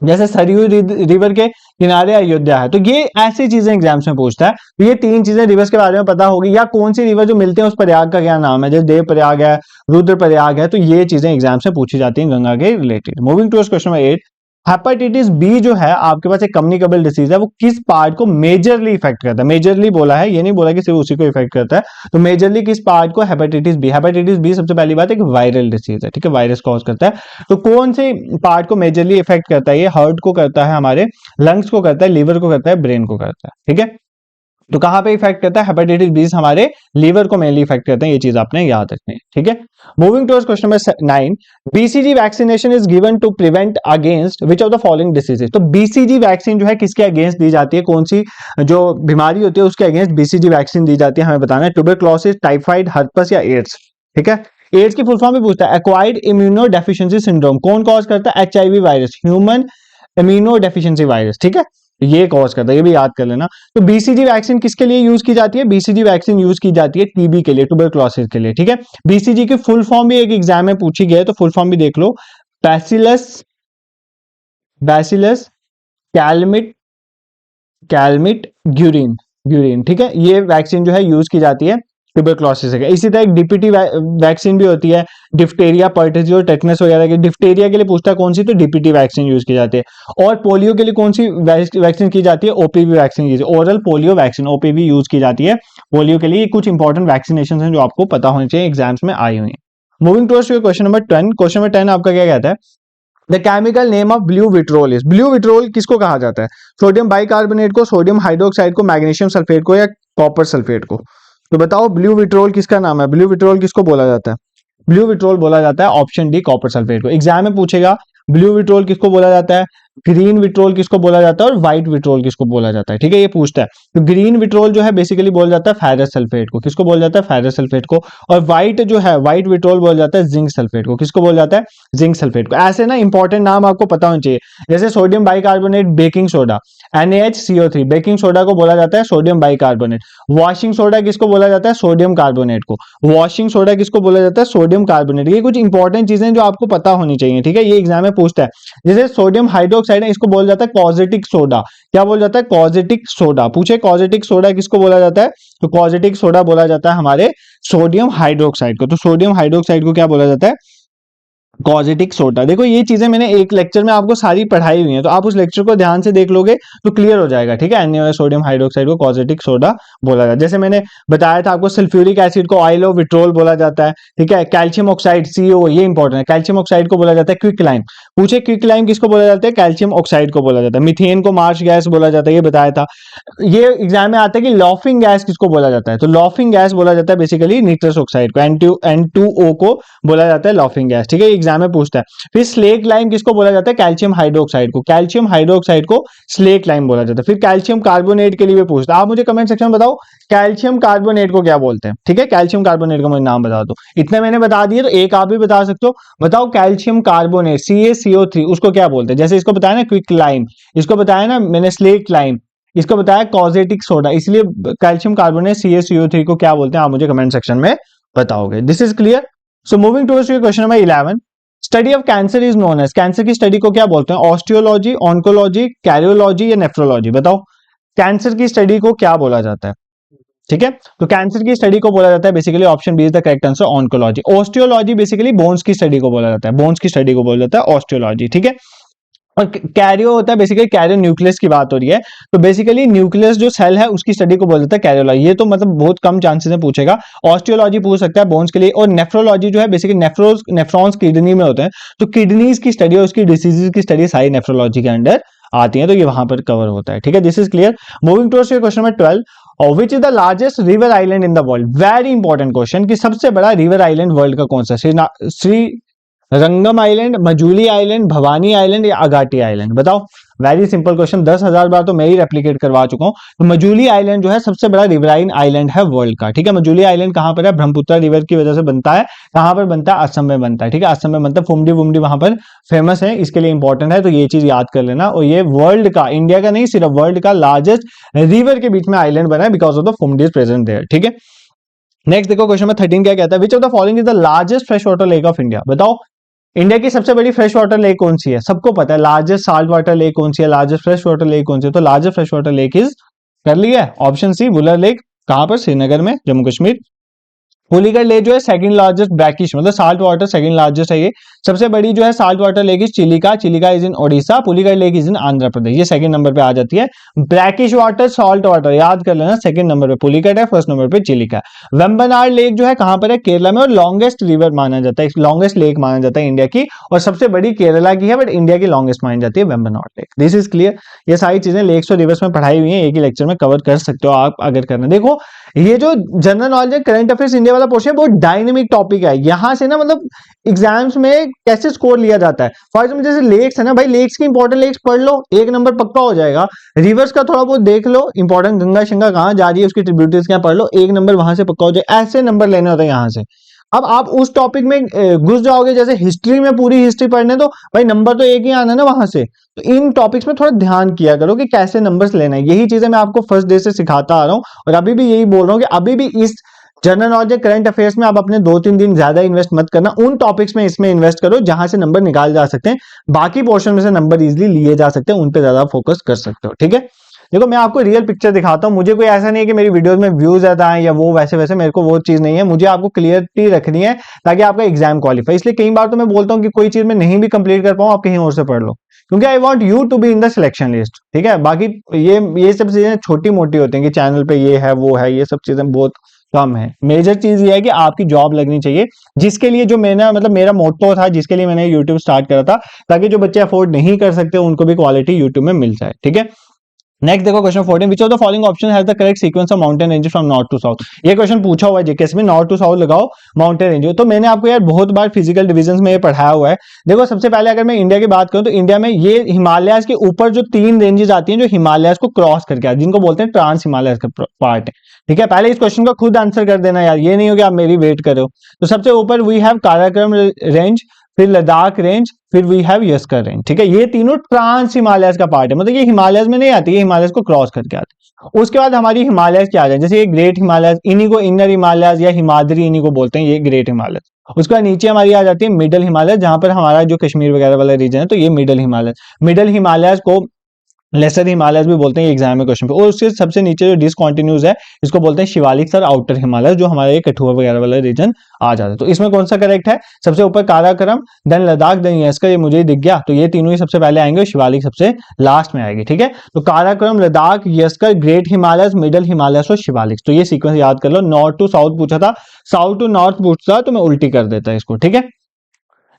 जैसे सरयू रिवर के किनारे अयोध्या है, तो ये ऐसी चीजें एग्जाम्स में पूछता है। तो ये तीन चीजें रिवर्स के बारे में पता होगी, या कौन सी रिवर जो मिलते हैं उस प्रयाग का क्या नाम है, जैसे देव प्रयाग है, रुद्र प्रयाग है, तो ये चीजें एग्जाम्स में पूछी जाती हैं गंगा के related. Moving to question number 8, hepatitis B जो है आपके पास एक कम्युनिकेबल डिसीज है, वो किस पार्ट को मेजरली इफेक्ट करता है? मेजरली बोला है, ये नहीं बोला कि सिर्फ उसी को इफेक्ट करता है। तो मेजरली किस पार्ट को? Hepatitis B. हेपेटाइटिस बी सबसे पहली बात है कि वायरल डिसीज है, ठीक है, वायरस कॉज करता है। तो कौन से पार्ट को मेजरली इफेक्ट करता है? ये हार्ट को करता है, हमारे लंग्स को करता है, लिवर को करता है, ब्रेन को करता है। ठीक है, तो कहां पे इफेक्ट करता है? हेपेटाइटिस बी हमारे लीवर को मेनली इफेक्ट करते हैं, ये चीज आपने याद रखनी है। ठीक है, moving towards question number 9, BCG vaccination is given to prevent against which of the following diseases. तो बीसीजी वैक्सीन जो है किसके अगेंस्ट दी जाती है? कौन सी जो बीमारी होती है उसके अगेंस्ट बीसीजी वैक्सीन दी जाती है? हमें बताना है। ट्यूबरक्लोसिस, टाइफाइड, हर्पस या एड्स। ठीक है, एड्स की फुल फॉर्म भी पूछता है, एक्वायर्ड इम्यूनो डेफिशिएंसी सिंड्रोम कौन कॉज करता है? HIV virus, human immuno deficiency virus. ठीक है, ये कॉज करता है, ये भी याद कर लेना। तो बीसीजी वैक्सीन किसके लिए यूज की जाती है? बीसीजी वैक्सीन यूज की जाती है टीबी के लिए, ट्यूबरक्लोसिस के लिए। ठीक है, बीसीजी की फुल फॉर्म भी एक एग्जाम में पूछी गई है, तो फुल फॉर्म भी देख लो, बैसिलस कैलमिट ग्यूरिन। ठीक है, ये वैक्सीन जो है यूज की जाती है ट्यूबरक्लोसिस है। इसी तरह एक डीपीटी वैक्सीन भी होती है, डिफ्टेरिया, पर्टेजियो, टेटनस वगैरह की। डिफ्टेरिया के लिए पूछता है कौन सी, तो डीपीटी वैक्सीन यूज की जाती है। और पोलियो के लिए कौन सी वैक्सीन की जाती है? ओपीवी वैक्सीन की, oral polio vaccine, OPV use की जाती है पोलियो के लिए। कुछ इंपॉर्टेंट वैक्सीनेशन हैं जो आपको पता होनी चाहिए, एग्जाम्स में आई हुई है। Moving towards question number 10, question number 10 आपका क्या कहता है? The chemical name of blue vitriol is. Blue vitriol किसको कहा जाता है? सोडियम बाइकार्बोनेट को, सोडियम हाइड्रोक्साइड को, मैग्नीशियम सल्फेट को या कॉपर सल्फेट को? तो बताओ ब्लू विट्रोल किसका नाम है? ब्लू विट्रोल किसको बोला जाता है? ब्लू विट्रोल बोला जाता है ऑप्शन डी, कॉपर सल्फेट को। एग्जाम में पूछेगा ब्लू विट्रोल किसको बोला जाता है, ग्रीन विट्रोल किसको बोला जाता है और व्हाइट विट्रोल किसको बोला जाता है। ठीक है, ये पूछता है। तो ग्रीन विट्रोल जो है बेसिकली बोला जाता है फेरस सल्फेट को। किसको बोला जाता है? फेरस सल्फेट को। और व्हाइट जो है, व्हाइट विट्रोल बोला जाता है जिंक सल्फेट को। किसको बोला जाता है? जिंक सल्फेट को। ऐसे ना इंपॉर्टेंट नाम आपको पता होना चाहिए, जैसे sodium bicarbonate, baking soda, NaHCO3, baking soda को बोला जाता है सोडियम बाइकार्बोनेट। वॉशिंग सोडा किसको बोला जाता है? सोडियम कार्बोनेट को। वॉशिंग सोडा किसको बोला जाता है? Sodium carbonate. ये कुछ इंपॉर्टेंट चीजें जो आपको पता होनी चाहिए। ठीक है, ये एग्जाम में पूछता है। जैसे सोडियम हाइड्रोक्साइड है, इसको बोला जाता है कॉजेटिक सोडा। क्या बोला जाता है? कॉजेटिक सोडा। पूछे कॉजेटिक सोडा किसको बोला जाता है? तो कॉजेटिक सोडा बोला जाता है हमारे सोडियम हाइड्रोक्साइड को। तो सोडियम हाइड्रोक्साइड को क्या बोला जाता है? कॉजेटिक सोडा। देखो ये चीजें मैंने एक लेक्चर में आपको सारी पढ़ाई हुई है, तो आप उस लेक्चर को ध्यान से देख लोगे तो क्लियर हो जाएगा। ठीक है, Na सोडियम हाइड्रोक्साइड को कॉजेटिक सोडा बोला जाता है। जैसे मैंने बताया था आपको, सल्फ्यूरिक एसिड को ऑयल ऑफ विट्रोल बोला जाता है। ठीक है, कैल्शियम ऑक्साइड CO, ये इंपॉर्टेंट है, कैल्शियम ऑक्साइड को बोला जाता है क्विक लाइम। पूछे क्विक लाइम किसको बोला जाता है? कैल्शियम ऑक्साइड को बोला जाता है। मिथेन को मार्श गैस बोला जाता है, ये बताया था। ये एग्जाम में आता है कि लॉफिंग गैस किसको बोला जाता है? तो लॉफिंग गैस बोला जाता है बेसिकली निट्रस ऑक्साइड को। N2O को बोला जाता है लॉफिंग गैस। ठीक है, एग्जाम में पूछता है। फिर स्लेक लाइम किसको बोला जाता है? कैल्शियम हाइड्रोक्साइड को। कैल्शियम हाइड्रोक्साइड को स्लेक लाइम बोला जाता है। फिर कैल्शियम कार्बोनेट के लिए भी पूछता है। आप मुझे कमेंट सेक्शन में बताओ कैल्शियम कार्बोनेट को क्या बोलते हैं। ठीक है, कैल्शियम कार्बोनेट का मुझे नाम बता दो। इतने मैंने बता दिए, तो एक आप भी बता सकते हो। बताओ कैल्शियम कार्बोनेट CaCO3 उसको क्या बोलते हैं? जैसे इसको बताया ना क्विक लाइम, इसको बताया ना मैंने स्लेक लाइम, इसको बताया कॉजेटिक सोडा, इसलिए कैल्शियम कार्बोनेट CaCO3 को क्या बोलते हैं आप मुझे कमेंट सेक्शन में बताओगे। This is clear. So moving towards your question number 11, study of cancer is known as, cancer की स्टडी को क्या बोलते हैं? ऑस्टियोलॉजी, ऑन्कोलॉजी, कैरियोलॉजी या नेफ्रोलॉजी? बताओ कैंसर की स्टडी को क्या बोला जाता है? ठीक है, तो कैंसर की स्टडी को बोला जाता है basically, option B is the correct answer, oncology. Osteology basically bones की स्टडी को बोला जाता है, बोन्स की स्टडी को बोला जाता है ऑस्टियोलॉजी। ठीक है, और कैरियो होता है बेसिकली, कैरियो न्यूक्लियस की बात हो रही है, तो बेसिकली न्यूक्लियस जो सेल है उसकी स्टडी को बोला जाता है कैरियोलॉजी। ये तो मतलब बहुत कम चांसेस में पूछेगा, ऑस्टियोलॉजी पूछ सकता है बोन्स के लिए। और नेफ्रोलॉजी जो है बेसिकली नेफ्रॉन्स किडनी में होते हैं, तो किडनीज की स्टडी और उसकी डिसीजेज की स्टडी सारी नेफ्रोलॉजी के अंडर आती है, तो ये वहां पर कवर होता है। ठीक है, this is clear. Moving towards your question number 12, which is the largest river island in the world? Very important question कि सबसे बड़ा रिवर आइलैंड वर्ल्ड का कौन सा? Srirangam island, Majuli island, Bhavani island या अगाटी आइलैंड? बताओ, वेरी सिंपल क्वेश्चन, 10,000 बार तो मैं ही रेप्लिकेट करवा चुका हूं। तो मजूली आइलैंड जो है सबसे बड़ा रिवराइन आइलैंड है वर्ल्ड का। ठीक है, मजूली आइलैंड कहां पर है? ब्रह्मपुत्र रिवर की वजह से बनता है। कहां पर बनता है? असम में बनता है। ठीक है, असम में बनता है, फुमडी वुमडी वहां पर फेमस है, इसके लिए इंपॉर्टेंट है, तो ये चीज याद कर लेना। और ये वर्ल्ड का, इंडिया का नहीं, सिर्फ वर्ल्ड का लार्जेस्ट रिवर के बीच में आइलैंड बना है because of the phumdi is present there. ठीक है, नेक्स्ट देखो क्वेश्चन नंबर 13 क्या कहता है? Which of the following is the largest fresh water lake of India? बताओ इंडिया की सबसे बड़ी फ्रेश वाटर लेक कौन सी है? सबको पता है लार्जेस्ट साल्ट वाटर लेक कौन सी है, लार्जेस्ट फ्रेश वाटर लेक कौन सी है? तो largest fresh water lake is, कर लिया है, ऑप्शन सी वुलर लेक। कहां पर? श्रीनगर में, जम्मू कश्मीर। पुलिगढ़ लेक जो है सेकंड लार्जेस्ट ब्रैकिश, मतलब साल्ट वाटर सेकंड लार्जेस्ट है ये। सबसे बड़ी जो है salt water lake is Chilika, Chilika is in Odisha, Pulicat lake is in Andhra Pradesh, ये सेकंड नंबर पे आ जाती है। ब्रैकिश वाटर, सॉल्ट वाटर याद कर लेना, सेकंड नंबर पे पुलिगढ़ है, फर्स्ट नंबर पे चिलिका। वेम्बनाड लेक जो है कहां पर है? केरला में, और लॉन्गेस्ट रिवर माना जाता है, लॉन्गेस्ट लेक माना जाता है इंडिया की, और सबसे बड़ी केरला की है, बट इंडिया की लॉन्गेस्ट मानी जाती है Vembanad lake. This is clear. ये सारी चीजें लेक्स और रिवर्स में पढ़ाई हुई है, एक ही लेक्चर में कवर कर सकते हो आप अगर करना। देखो ये जो general knowledge current affairs India वाला पोर्शन है बहुत डायनेमिक टॉपिक है, यहां से ना मतलब एग्जाम्स में कैसे स्कोर लिया जाता है। फॉर एग्जाम्पल जैसे लेक्स है ना भाई, लेक्स की इंपॉर्टेंट लेक्स पढ़ लो, एक नंबर पक्का हो जाएगा। रिवर्स का थोड़ा बहुत देख लो, इंपॉर्टेंट गंगा शंगा कहां जा रही है, उसकी ट्रिब्यूटरीज क्या पढ़ लो, एक नंबर वहां से पक्का हो जाए। ऐसे नंबर लेने होते हैं यहां से। अब आप उस टॉपिक में घुस जाओगे, जैसे हिस्ट्री में पूरी हिस्ट्री पढ़ने, तो भाई नंबर तो एक ही आना है ना वहां से। तो इन टॉपिक्स में थोड़ा ध्यान किया करो कि कैसे नंबर्स लेना है। यही चीजें मैं आपको फर्स्ट डे से सिखाता आ रहा हूं, और अभी भी यही बोल रहा हूं कि अभी भी इस जनरल नॉलेज करंट अफेयर्स में आप अपने 2-3 दिन ज्यादा इन्वेस्ट मत करना, उन टॉपिक्स में इसमें इन्वेस्ट करो जहां से नंबर निकाल जा सकते हैं। बाकी पोर्शन में से नंबर इजिली लिए जा सकते हैं, उन पे ज्यादा फोकस कर सकते हो। ठीक है, देखो मैं आपको रियल पिक्चर दिखाता हूं, मुझे कोई ऐसा नहीं है कि मेरी वीडियोस में व्यूज ज्यादा आए या वो वैसे वैसे, मेरे को वो चीज नहीं है। मुझे आपको क्लियरिटी रखनी है ताकि आपका एग्जाम क्वालिफाई। इसलिए कई बार तो मैं बोलता हूं कि कोई चीज मैं नहीं भी कंप्लीट कर पाऊं, आप कहीं और से पढ़ लो, क्योंकि I want you to be in the selection list. ठीक है, बाकी ये सब चीजें छोटी मोटी होती हैं कि चैनल पे ये है वो है, ये सब चीजें बहुत कम है। मेजर चीज ये है कि आपकी जॉब लगनी चाहिए, जिसके लिए जो मैंने मतलब मेरा मोटो था, जिसके लिए मैंने यूट्यूब स्टार्ट करा था, ताकि जो बच्चे अफोर्ड नहीं कर सकते उनको भी क्वालिटी यूट्यूब में मिल जाए। ठीक है, नेक्स्ट देखो question 14, which of the following option has the correct sequence of mountain ranges from north to south? ये क्वेश्चन पूछा हुआ है जीकेएस में, नॉर्थ टू साउथ लगाओ माउंटेन रेंज। तो मैंने आपको यार बहुत बार फिजिकल डिविजन में ये पढ़ाया हुआ है। देखो सबसे पहले अगर मैं इंडिया की बात करूं तो इंडिया में ये हिमालयाज के ऊपर जो 3 रेंजेस आती हैं जो हिमालयाज को क्रॉस करके आती है, जिनको बोलते हैं ट्रांस हिमालयाज का पार्ट है। ठीक है, पहले इस क्वेश्चन का खुद आंसर कर देना यार, ये नहीं हो कि आप मेरी वेट करो। तो सबसे ऊपर वी हैव काराकोरम रेंज, फिर लद्दाख रेंज, फिर वी हैव यस्कर रेंज। ठीक है, ये तीनों ट्रांस हिमालयस का पार्ट है, मतलब ये हिमालयस में नहीं आती, ये हिमालयस को क्रॉस करके आती है। उसके बाद हमारी हिमालयस क्या आ जाए, जैसे ये ग्रेट हिमालयस, इन्हीं को इनर हिमालयस या हिमाद्री इन्हीं को बोलते हैं, ये ग्रेट हिमालयस। उसके बाद नीचे हमारी आ जाती है मिडल हिमालय, जहां पर हमारा जो कश्मीर वगैरह वाला रीजन है, तो ये मिडल हिमालय। मिडल हिमालयस को लेसर हिमालयस भी बोलते हैं एग्जाम में क्वेश्चन पे। और उसके सबसे नीचे जो डिसकंटिन्यूज है इसको बोलते हैं शिवालिक और आउटर हिमालय, जो हमारे ये कठुआ वगैरह वाला रीजन आ जाता है। तो इसमें कौन सा करेक्ट है? सबसे ऊपर काराकोरम, देन लद्दाख, देन यस्कर, ये मुझे ही दिख गया, तो ये तीनों ही सबसे पहले आएंगे और शिवालिक सबसे लास्ट में आएगी। ठीक है, तो काराकोरम, लद्दाख, यस्कर, ग्रेट हिमालयस, मिडल हिमालयस और शिवालिक। तो ये सीक्वेंस याद कर लो। नॉर्थ टू साउथ पूछा था, साउथ टू नॉर्थ पूछता तो मैं उल्टी कर देता इसको। ठीक है,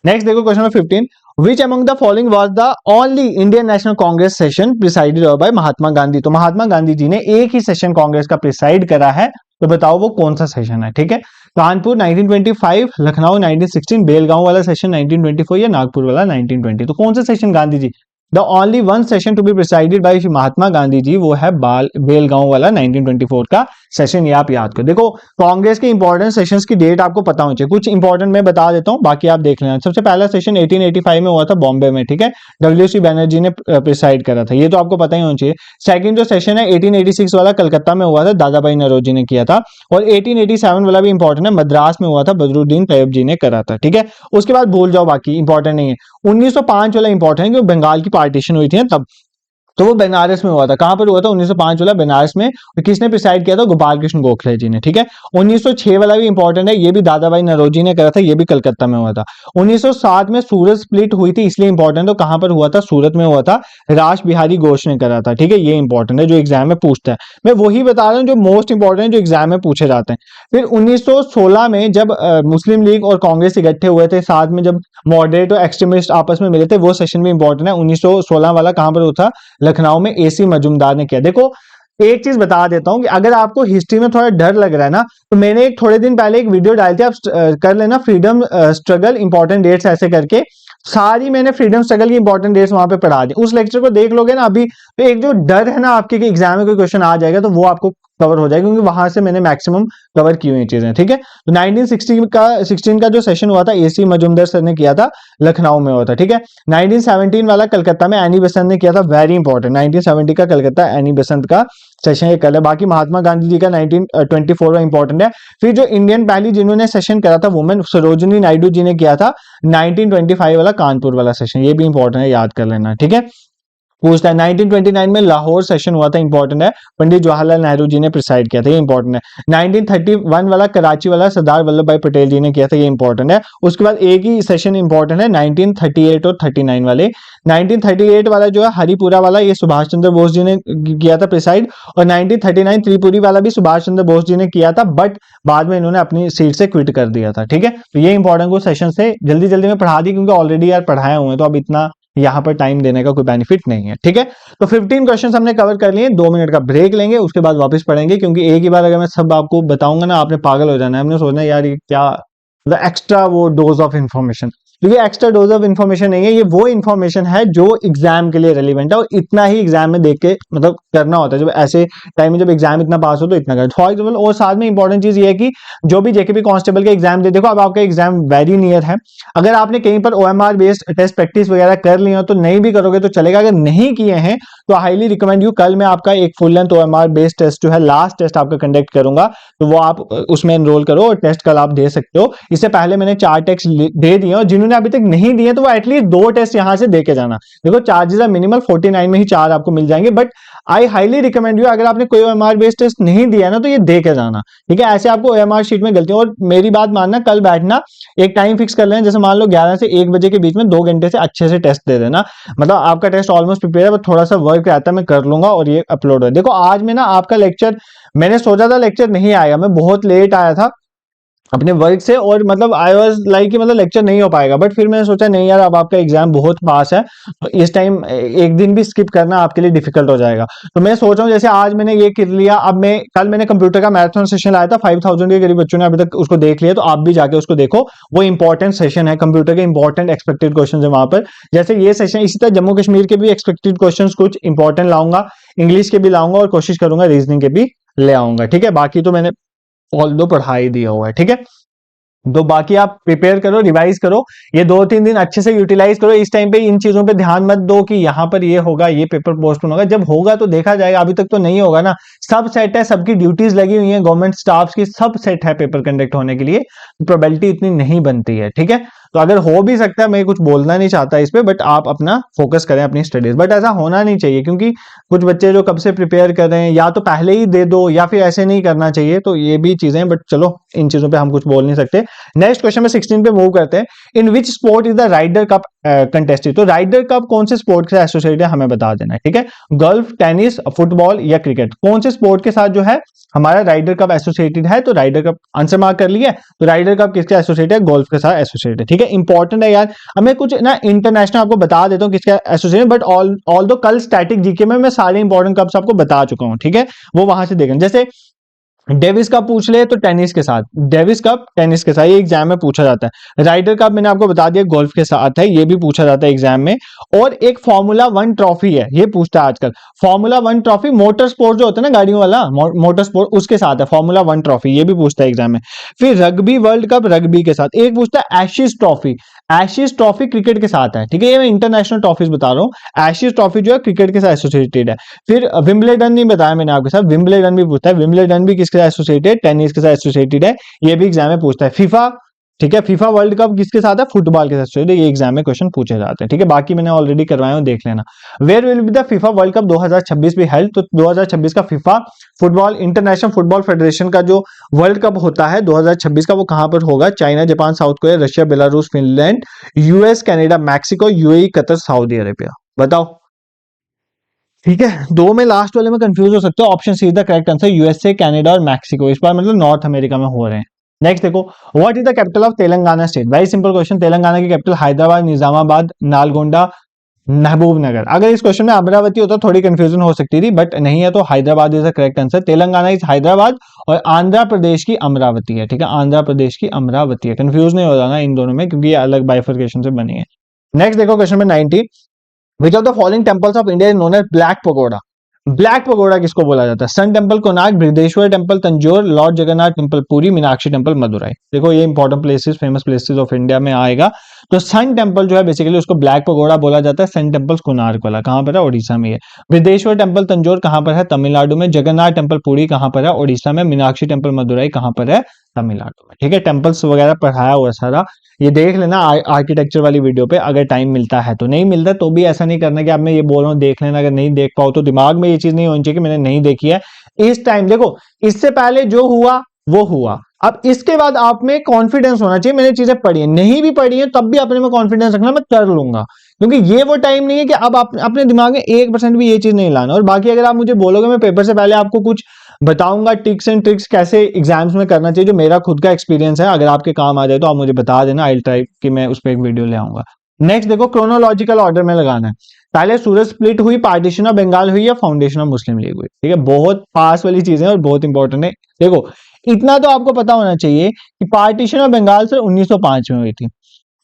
नेक्स्ट देखो question number 15, Which among the following was the only Indian National Congress session presided over by Mahatma Gandhi? तो महात्मा गांधी जी ने एक ही सेशन कांग्रेस का प्रिसाइड करा है, तो बताओ वो कौन सा सेशन है? ठीक है, कानपुर 1925, लखनऊ 1916, बेलगांव वाला सेशन 1924 या नागपुर वाला 1920? तो कौन सा session Gandhi ji the only one session to be presided by Mahatma Gandhi ji, वो है बेलगांव वाला 1924 का सेशन, ये आप याद करो। देखो कांग्रेस के इंपॉर्टेंट सेशंस की डेट आपको पता होनी चाहिए, कुछ इंपॉर्टेंट मैं बता देता हूं, बाकी आप देख लेना। सबसे पहला सेशन 1885 में हुआ था बॉम्बे में, ठीक है, WC बैनर्जी ने प्रिसाइड करा था, ये तो आपको पता ही होना चाहिए। सेकंड जो सेशन है 1886 वाला कलकत्ता में हुआ था, दादा भाई नौरोजी ने किया था। और 1887 वाला भी इंपॉर्टेंट है, मद्रास में हुआ था, बदरुद्दीन तैयब जी ने करा था, ठीक है। उसके बाद भूल जाओ, बाकी इंपॉर्टेंट नहीं है। 1905 वाला इंपॉर्टेंट है, क्योंकि बंगाल की पार्टीशन हुई थी ना तब, तो वो बनारस में हुआ था। कहां पर हुआ था? 1905 वाला बनारस में। और किसने प्रिसाइड किया था? गोपाल कृष्ण गोखले जी ने, ठीक है। 1906 वाला भी इंपॉर्टेंट है, ये भी दादा भाई नौरोजी ने करा था, ये भी कलकत्ता में हुआ था। 1907 में सूरत स्प्लिट हुई थी, इसलिए इंपॉर्टेंट, तो कहां पर हुआ था? सूरत में हुआ था, रास बिहारी घोष ने करा था, ठीक है। ये इंपॉर्टेंट है, जो एग्जाम में पूछता है, मैं वही बता रहा हूँ जो मोस्ट इंपॉर्टेंट, जो एग्जाम में पूछे जाते हैं। फिर 1916 में जब मुस्लिम लीग और कांग्रेस इकट्ठे हुए थे साथ में, जब मॉडरेट और एक्सट्रीमिस्ट आपस में मिले थे, वो सेशन भी इंपॉर्टेंट है। 1916 वाला कहां पर हुआ था? लखनऊ में, AC मजुमदार ने किया। देखो एक चीज बता देता हूं कि अगर आपको हिस्ट्री में थोड़ा डर लग रहा है ना, तो मैंने एक थोड़े दिन पहले एक वीडियो डाली थी, आप कर लेना, फ्रीडम स्ट्रगल इंपॉर्टेंट डेट्स ऐसे करके, सारी मैंने फ्रीडम स्ट्रगल की इंपॉर्टेंट डेट्स वहां पे पढ़ा दी। उस लेक्चर को देख लोगे ना अभी, तो एक जो डर है ना आपके कि एग्जाम में कोई क्वेश्चन आ जाएगा, तो वो आपको कवर हो जाएगा, क्योंकि वहां से मैंने मैक्सिमम कवर की हुई चीजें, ठीक है। तो 1916 का जो सेशन हुआ था, AC मजुमदार सर ने किया था, लखनऊ में हुआ था, ठीक है। 1917 वाला कलकत्ता में एनी बेसेंट ने किया था, वेरी इंपॉर्टेंट। 1970 का कलकत्ता एनी बेसेंट का सेशन ये कल है। बाकी महात्मा गांधी जी का 1924 में इंपॉर्टेंट है। फिर जो इंडियन पहली जिन्होंने सेशन करा था वुमेन, सरोजिनी नायडू जी ने किया था, 1925 वाला कानपुर वाला सेशन, ये भी इंपॉर्टेंट है, याद कर लेना, ठीक है। पूछता है 1929 में लाहौर सेशन हुआ था, इंपॉर्टेंट है, पंडित जवाहरलाल नेहरू जी ने प्रिसाइड किया था, ये इंपॉर्टेंट है। 1931 वाला कराची वाला सरदार वल्लभ भाई पटेल जी ने किया था, ये इंपॉर्टेंट है। उसके बाद एक ही सेशन इंपॉर्टेंट है 1938 और 39 वाले। 1938 वाला जो है हरिपुरा वाला, ये सुभाष चंद्र बोस जी ने किया था प्रिसाइड। और 1939 त्रिपुरी वाला भी सुभाष चंद्र बोस जी ने किया था, बट बाद में इन्होंने अपनी सीट से क्विट कर दिया था, ठीक है। तो ये इंपॉर्टेंट कुछ सेशन से जल्दी जल्दी में पढ़ा दी, क्योंकि ऑलरेडी यार पढ़ाए हुए हैं, तो अब इतना यहां पर टाइम देने का कोई बेनिफिट नहीं है, ठीक है। तो 15 क्वेश्चंस हमने कवर कर लिए, 2 मिनट का ब्रेक लेंगे, उसके बाद वापस पढ़ेंगे, क्योंकि एक ही बार अगर मैं सब आपको बताऊंगा ना, आपने पागल हो जाना है, हमने सोचना है यार ये क्या, मतलब एक्स्ट्रा वो डोज ऑफ इन्फॉर्मेशन। तो ये एक्स्ट्रा डोज ऑफ इन्फॉर्मेशन नहीं है, ये वो इन्फॉर्मेशन है जो एग्जाम के लिए रेलिवेंट है, और इतना ही एग्जाम में देख के मतलब करना होता है। जब ऐसे टाइम में जब एग्जाम इतना पास हो तो इतना कर, फॉर एग्जाम्पल। और साथ में इंपॉर्टेंट चीज ये है कि जो भी JKP कांस्टेबल के एग्जाम दे, देखो अब आपका एग्जाम वेरी नियर है, अगर आपने कहीं पर OMR बेस्ड टेस्ट प्रैक्टिस वगैरह कर ली हो तो नहीं भी करोगे तो चलेगा, अगर नहीं किए हैं तो हाईली रिकमेंड यू, कल मैं आपका एक full length OMR based test जो है, लास्ट टेस्ट आपका कंडक्ट करूंगा, तो वो आप उसमें एनरोल करो, और टेस्ट कल आप दे सकते हो। इससे पहले मैंने 4 टेस्ट दे दिए, और जिन्होंने अभी तक नहीं दिए तो वो एटलीस्ट 2 टेस्ट यहां से दे के जाना। देखो चार्जेस है मिनिमल 49 में ही 4 आपको मिल जाएंगे, but I highly recommend you, अगर आपने कोई OMR बेस्ड टेस्ट नहीं दिया ना तो ये दे के जाना, ठीक है। ऐसे आपको OMR शीट में गलती, और मेरी बात मानना, कल बैठना, एक टाइम फिक्स कर लेना, जैसे मान लो 11 से 1 बजे के बीच में 2 घंटे से अच्छे से टेस्ट दे देना, मतलब आपका टेस्ट ऑलमोस्ट प्रिपेयर है, बस थोड़ा सा वर्क रहता है, मैं कर लूंगा और ये अपलोड है। देखो आज में ना आपका लेक्चर, मैंने सोचा था लेक्चर नहीं आएगा, मैं बहुत लेट आया था अपने वर्क से, और मतलब आई वाज लाइक कि मतलब लेक्चर नहीं हो पाएगा, बट फिर मैंने सोचा नहीं यार, अब आपका एग्जाम बहुत पास है, तो इस टाइम एक दिन भी स्किप करना आपके लिए डिफिकल्ट हो जाएगा। तो मैं सोच रहा हूँ जैसे आज मैंने ये कर लिया, अब मैं कल मैंने कंप्यूटर का मैराथन सेशन लाया था, 5000 के करीब बच्चों ने अभी तक उसको देख लिया, तो आप भी जाके उसको देखो, वो इंपॉर्टेंट सेशन है, कंप्यूटर के इंपॉर्टेंट एक्सपेक्टेड क्वेश्चन है वहां पर। जैसे ये सेशन, इसी तरह जम्मू कश्मीर के भी एक्सपेक्टेड क्वेश्चन कुछ इंपॉर्टेंट लाऊंगा, इंग्लिश के भी लाऊंगा, और कोशिश करूंगा रीजनिंग के भी ले आऊंगा, ठीक है। बाकी तो मैंने ऑल दो पढ़ा ही दिया हुआ है, ठीक है। तो बाकी आप प्रिपेयर करो, रिवाइज करो, ये 2-3 दिन अच्छे से यूटिलाइज करो। इस टाइम पे इन चीजों पे ध्यान मत दो कि यहाँ पर ये होगा, ये पेपर पोस्टपोन होगा, जब होगा तो देखा जाएगा, अभी तक तो नहीं होगा ना। सब सेट है, सबकी ड्यूटीज लगी हुई है, गवर्नमेंट स्टाफ की सब सेट है पेपर कंडक्ट होने के लिए, प्रोबेबिलिटी इतनी नहीं बनती है, ठीक है। तो अगर हो भी सकता है, मैं कुछ बोलना नहीं चाहता इस पे, बट आप अपना फोकस करें अपनी स्टडीज, बट ऐसा होना नहीं चाहिए, क्योंकि कुछ बच्चे जो कब से प्रिपेयर कर रहे हैं, या तो पहले ही दे दो या फिर ऐसे नहीं करना चाहिए, तो ये भी चीजें, बट चलो इन चीजों पे हम कुछ बोल नहीं सकते। नेक्स्ट क्वेश्चन में 16 पे मूव करते हैं। In which sport is the Ryder Cup contested? तो राइडर कप कौन से स्पोर्ट से एसोसिएटेड है, हमें बता देना है, ठीक है। गोल्फ, टेनिस, फुटबॉल या क्रिकेट, कौन से स्पोर्ट के साथ जो है हमारा राइडर कप एसोसिएटेड है? तो राइडर कप आंसर मार्क कर लिया। तो राइडर कप किसके एसोसिएटेड है? गोल्फ के साथ एसोसिएटेड है, ठीक है। इंपॉर्टेंट है यार, हमें कुछ ना इंटरनेशनल आपको बता देता हूँ किसका एसोसिएटेड, बट ऑल दो कल स्टैटिक जीके में मैं सारे इंपॉर्टेंट कप्स आपको बता चुका हूँ, ठीक है, वो वहां से देखें। जैसे डेविस कप पूछ ले तो टेनिस के साथ, डेविस कप टेनिस के साथ ये एग्जाम में पूछा जाता है। राइडर कप मैंने आपको बता दिया गोल्फ के साथ है, ये भी पूछा जाता है एग्जाम में। और एक फॉर्मूला 1 ट्रॉफी है, ये पूछता है आजकल। फॉर्मूला 1 ट्रॉफी मोटर स्पोर्ट जो होता है ना गाड़ियों वाला, मोटर स्पोर्ट, उसके साथ है फॉर्मूला 1 ट्रॉफी, ये भी पूछता है एग्जाम में। फिर रग्बी वर्ल्ड कप रग्बी के साथ, एक पूछता है Ashes trophy, Ashes trophy cricket के साथ है, ठीक है, ये मैं इंटरनेशनल ट्रॉफीज बता रहा हूँ। एशिज ट्रॉफी जो है क्रिकेट के साथ एसोसिएटेड है। फिर विंबलडन नहीं बताया मैंने आपके साथ, विंबलडन भी पूछता है, विंबलडन भी किसके साथ एसोसिएटेड, टेनिस के साथ एसोसिएटेड है, ये भी एग्जाम में पूछता है। फीफा, ठीक है, फीफा वर्ल्ड कप किसके साथ है, फुटबॉल के साथ एसोसिएटेड, ये एग्जाम में क्वेश्चन पूछे जाते हैं, ठीक है, बाकी मैंने ऑलरेडी करवाए हो, देख लेना। Where will be the FIFA World Cup 2026 be held, तो 2026 का FIFA football international football federation का जो वर्ल्ड कप होता है 2026 का, वो कहां पर होगा, China, Japan, south Korea, Russia, Belarus, Finland, US, Canada, Mexico, UAE, Qatar, Saudi Arabia. बताओ, ठीक है, दो में लास्ट वाले में कंफ्यूज हो सकते हो, option C is the correct answer, USA, Canada और मैक्सिको, इस बार मतलब नॉर्थ अमेरिका में हो रहे हैं। नेक्स्ट देखो, what is the capital of Telangana state, very simple question, Telangana की कैपिटल हैदराबाद, निजामाबाद, नालगोंडा, महबूब नगर। अगर इस क्वेश्चन में अमरावती होता थोड़ी कंफ्यूजन हो सकती थी, बट नहीं है, तो Hyderabad is the correct answer. Telangana is Hyderabad और आंध्र प्रदेश की अमरावती है, ठीक है, आंध्र प्रदेश की अमरावती है, कंफ्यूज नहीं हो जाना इन दोनों में, क्योंकि ये अलग बाइफर्केशन से बनी है। नेक्स्ट देखो क्वेश्चन में 90, which of the following temples of India is known as black pagoda, black pagoda किसको बोला जाता है, sun temple Konark, Brihadeshwara temple Tanjore, lord Jagannath temple Puri, Meenakshi temple Madurai. देखो ये important places, famous places of India में आएगा। तो सन टेम्पल जो है बेसिकली उसको ब्लैक पगोडा बोला जाता है, सन टेम्पल कोणार्क वाला कहां पर है, ओडिशा में है। बृहदेश्वर टेम्पल तंजौर कहां पर है, तमिलनाडु में। जगन्नाथ टेम्पल पुरी कहां पर है, ओडिशा में। मीनाक्षी टेम्पल मदुरई कहां पर है, तमिलनाडु में, ठीक है। टेम्पल्स वगैरह पढ़ाया हुआ सारा, ये देख लेना आर्किटेक्चर वाली वीडियो पे, अगर टाइम मिलता है तो। नहीं मिलता तो भी ऐसा नहीं करना कि आप मैं ये बोल रहा हूँ देख लेना, अगर नहीं देख पाओ तो दिमाग में ये चीज नहीं होनी चाहिए कि मैंने नहीं देखी है। इस टाइम देखो, इससे पहले जो हुआ वो हुआ, अब इसके बाद आप में कॉन्फिडेंस होना चाहिए, मैंने चीजें पढ़ी है, नहीं भी पढ़ी है तब भी अपने में कॉन्फिडेंस रखना, मैं कर लूंगा। क्योंकि ये वो टाइम नहीं है कि अब आप अपने दिमाग में 1% भी ये चीज नहीं लाना। और बाकी अगर आप मुझे बोलोगे मैं पेपर से पहले आपको कुछ बताऊंगा टिप्स एंड ट्रिक्स कैसे एग्जाम्स में करना चाहिए, जो मेरा खुद का एक्सपीरियंस है, अगर आपके काम आ जाए तो आप मुझे बता देना, आई ट्राई कि मैं उस पर एक वीडियो ले आऊंगा। नेक्स्ट देखो, क्रोनोलॉजिकल ऑर्डर में लगाना है, पहले सूरज स्प्लिट हुई, पार्टीशन ऑफ बंगाल हुई या फाउंडेशन ऑफ मुस्लिम लीग हुई, ठीक है, बहुत पास वाली चीजें और बहुत इंपॉर्टेंट है। देखो इतना तो आपको पता होना चाहिए कि पार्टीशन ऑफ बंगाल सर 1905 में हुई थी।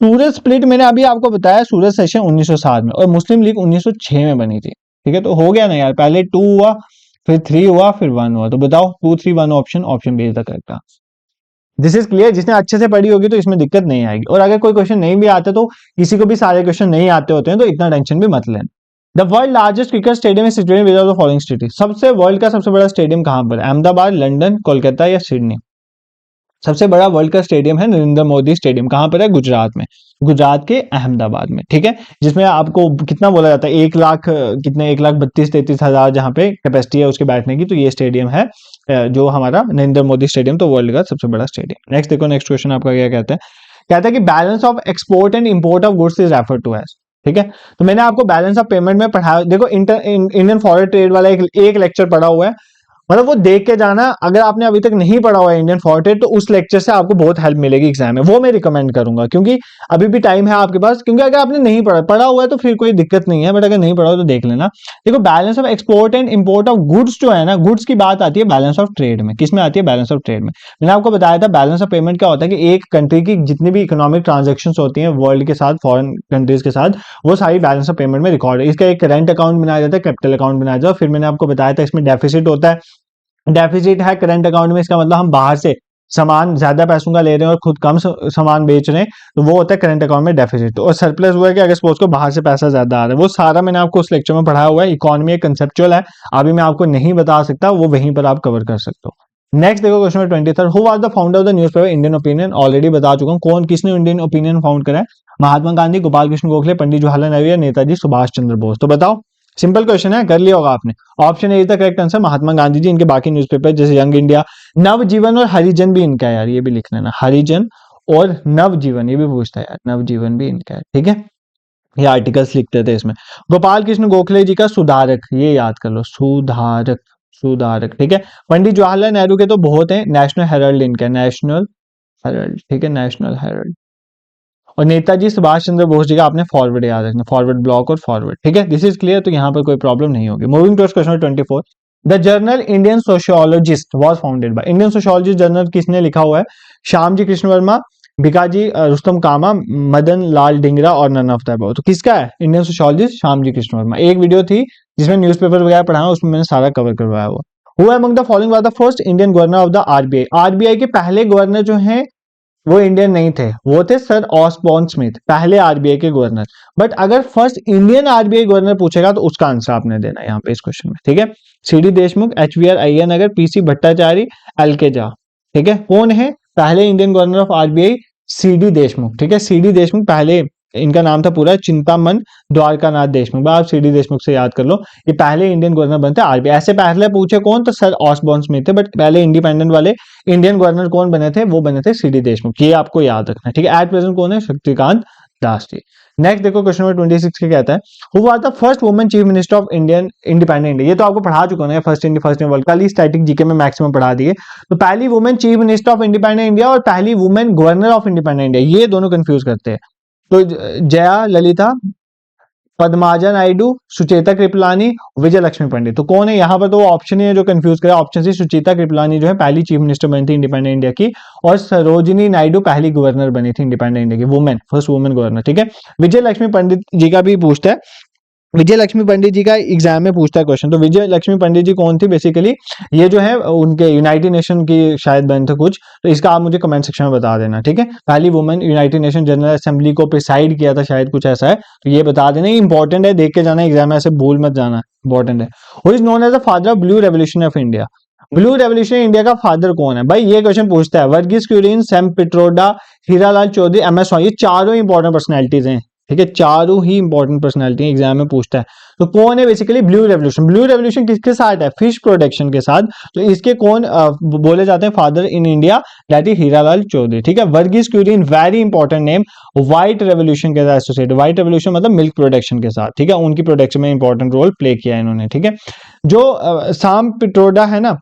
सूरज स्प्लिट मैंने अभी आपको बताया, सूरज सेशन 1907 में, और मुस्लिम लीग 1906 में बनी थी, ठीक है। तो हो गया ना यार, पहले 2 हुआ, फिर 3 हुआ, फिर 1 हुआ, तो बताओ 2 3 1 option, option B is the correct answer. This is clear, जिसने अच्छे से पढ़ी होगी तो इसमें दिक्कत नहीं आएगी। और अगर कोई क्वेश्चन नहीं भी आते, तो किसी को भी सारे क्वेश्चन नहीं आते होते हैं, तो इतना टेंशन भी मत लेना। The world largest cricket stadium is situated with the following city, सबसे वर्ल्ड का सबसे बड़ा स्टेडियम कहां पर है, अहमदाबाद, लंदन, कोलकाता या सिडनी। सबसे बड़ा वर्ल्ड का स्टेडियम है नरेंद्र मोदी स्टेडियम, कहां पर है, गुजरात में, गुजरात के अहमदाबाद में, ठीक है। जिसमें आपको कितना बोला जाता है, 1 लाख कितने, 1,32,33,000 जहां पे कैपेसिटी है उसके बैठने की, तो ये स्टेडियम है जो हमारा नरेंद्र मोदी स्टेडियम, तो वर्ल्ड का सबसे बड़ा स्टेडियम। नेक्स्ट देखो, नेक्स्ट क्वेश्चन आपका क्या कहता है, कहता है कि balance of export and import of goods is refer to as, ठीक है। तो मैंने आपको बैलेंस ऑफ पेमेंट में पढ़ाया, देखो इंडियन फॉरेन ट्रेड वाला एक लेक्चर पढ़ा हुआ है, मतलब वो देख के जाना। अगर आपने अभी तक नहीं पढ़ा हुआ है इंडियन फॉरेन ट्रेड, तो उस लेक्चर से आपको बहुत हेल्प मिलेगी एग्जाम में, वो मैं रिकमेंड करूंगा, क्योंकि अभी भी टाइम है आपके पास। क्योंकि अगर आपने नहीं पढ़ा हुआ है तो फिर कोई दिक्कत नहीं है, बट अगर नहीं पढ़ा हो तो देख लेना। देखो balance of export and import of goods जो है ना, गुड्स की बात आती है बैलेंस ऑफ ट्रेड में, किसमें आती है, बैलेंस ऑफ ट्रेड में। मैंने आपको बताया था बैलेंस ऑफ पेमेंट क्या होता है, कि एक कंट्री की जितनी भी इकोनॉमिक ट्रांजेक्शन होती है वर्ल्ड के साथ, फॉरेन कंट्रीज के साथ, वो सारी बैलेंस ऑफ पेमेंट में रिकॉर्ड है। इसका एक करंट अकाउंट बनाया जाता है, कैपिटल अकाउंट बनाया जाता है, फिर मैंने आपको बताया था इसमें डेफिसिट होता है। डेफिसिट है करंट अकाउंट में, इसका मतलब हम बाहर से सामान ज्यादा पैसों का ले रहे हैं और खुद कम सामान बेच रहे हैं, तो वो होता है करंट अकाउंट में डेफिसिट। और सरप्लस हुआ है कि अगर सपोज को बाहर से पैसा ज्यादा आ रहा है, वो सारा मैंने आपको उस लेक्चर में पढ़ाया हुआ है। इकोनॉमी एक कंसेप्चुअल है, अभी मैं आपको नहीं बता सकता, वो वहीं पर आप कवर कर सकते हो। नेक्स्ट देखो question 23, who was the founder of the newspaper Indian opinion, already बता चुका हूं, कौन किसने इंडियन ओपिनियन फाउंड करा है, महात्मा गांधी, गोपाल कृष्ण गोखले, पंडित जवाहरलाल नेहरू या नेताजी सुभाष चंद्र बोस। तो बताओ, सिंपल क्वेश्चन है, कर लिया होगा आपने। Option A is the correct answer, Mahatma Gandhi ji. इनके बाकी न्यूज़पेपर जैसे यंग इंडिया, नवजीवन और हरिजन भी इनका है यार, ये भी लिख लेना, हरिजन और नवजीवन, ये भी पूछता है यार, नवजीवन भी इनका है, ठीक है। ये आर्टिकल्स लिखते थे इसमें। गोपाल कृष्ण गोखले जी का सुधारक, ये याद कर लो, सुधारक, सुधारक, ठीक है। पंडित जवाहरलाल नेहरू के तो बहुत है, नेशनल हेराल्ड इनका, नेशनल हेराल्ड, ठीक है, नेशनल हेराल्ड। और नेताजी सुभाष चंद्र बोस जी का आपने फॉरवर्ड याद रखना, फॉरवर्ड ब्लॉक और फॉरवर्ड, ठीक है। दिस इज क्लियर, तो यहाँ पर कोई प्रॉब्लम नहीं होगी। Moving to question 24, the journal Indian sociologist was founded by, Indian sociologist journal किसने लिखा हुआ है? श्यामजी कृष्ण वर्मा, भिकाजी रुस्तम कामा, मदन लाल डिंगरा और नन ऑफ द अबव। तो किसका है इंडियन सोशियोलॉजिस्ट? श्यामजी कृष्ण वर्मा। एक वीडियो थी जिसमें न्यूज़पेपर वगैरह पढ़ाया, उसमें मैंने सारा कवर करवाया हुआ। Who among the following was the first Indian governor of the RBI? RBI के पहले गवर्नर जो हैं वो इंडियन नहीं थे, वो थे सर ऑसबॉर्न स्मिथ, पहले आरबीआई के गवर्नर। बट अगर फर्स्ट इंडियन आरबीआई गवर्नर पूछेगा तो उसका आंसर आपने देना है यहाँ पे इस क्वेश्चन में, ठीक है? CD Deshmukh, HVR Iyer, PC Bhattacharya, LK Jha, ठीक है? कौन है पहले Indian governor of RBI? CD Deshmukh, ठीक है? सीडी देशमुख पहले, इनका नाम था पूरा चिंतामन द्वारकानाथ देशमुख, आप सीडी देशमुख से याद कर लो, ये पहले इंडियन गवर्नर बनते आरबीआई। ऐसे पहले पूछे कौन? तो सर ऑसबॉर्न स्मिथ थे, बट पहले इंडिपेंडेंट वाले इंडियन गवर्नर कौन बने थे? वो बने थे सीडी देशमुख, ये आपको याद रखना है, ठीक है? एट प्रेजेंट कौन है? शक्तिकांत दास जी। नेक्स्ट देखो क्वेश्चन नंबर 26 के कहता है, who was the first woman chief minister of Indian independent India? ये तो आपको पढ़ा चुका है, फर्स्ट इंडिया वर्ल्ड, कल ही स्टैटिक जीके में मैक्सिमम पढ़ा दिए। तो पहली women chief minister of independent India और पहली women governor of independent India, ये दोनों कंफ्यूज करते हैं। तो जया ललिता, पद्माजा नायडू, सुचेता कृपलानी, विजय लक्ष्मी पंडित। तो कौन है यहाँ पर? तो ऑप्शन ही है जो कंफ्यूज करे, ऑप्शन सी सुचेता कृपलानी जो है पहली चीफ मिनिस्टर बनी थी इंडिपेंडेंट इंडिया की, और सरोजिनी नायडू पहली गवर्नर बनी थी इंडिपेंडेंट इंडिया की, वुमेन, फर्स्ट वुमेन गवर्नर, ठीक है? विजय लक्ष्मी पंडित जी का भी पूछता है, विजय लक्ष्मी पंडित जी का एग्जाम में पूछता है क्वेश्चन। तो विजय लक्ष्मी पंडित जी कौन थी? बेसिकली ये जो है उनके यूनाइटेड नेशन की शायद बन थे कुछ, तो इसका आप मुझे कमेंट सेक्शन में बता देना, ठीक है? पहली women United nation general assembly को प्रिसाइड किया था शायद, कुछ ऐसा है, तो ये बता देना, इंपॉर्टेंट है, देख के जाना एग्जाम में, ऐसे भूल मत जाना, इंपॉर्टेंट है। Who is known as the father of blue revolution of India? Blue revolution India का फादर कौन है भाई? ये क्वेश्चन पूछता है। वर्गीस कुरियन, सैम पिट्रोडा, हीरालाल चौधरी, एमएस स्वामी, ये चारों इंपॉर्टेंट पर्सनैलिटीज हैं, ठीक है? चारों ही इंपॉर्टेंट पर्सनैलिटी एग्जाम में पूछता है। तो कौन है basically blue revolution? Blue revolution किसके साथ है? फिश प्रोडक्शन के साथ। तो इसके कौन बोले जाते हैं father in India? That is Hiralal Chaudhary, ठीक है? Verghese Kurien, very important name, white revolution के साथ एसोसिएट, व्हाइट रेवोल्यूशन मतलब मिल्क प्रोडक्शन के साथ, ठीक है? उनकी प्रोडक्शन में इंपॉर्टेंट रोल प्ले किया इन्होंने, ठीक है? जो सैम पिट्रोडा है ना,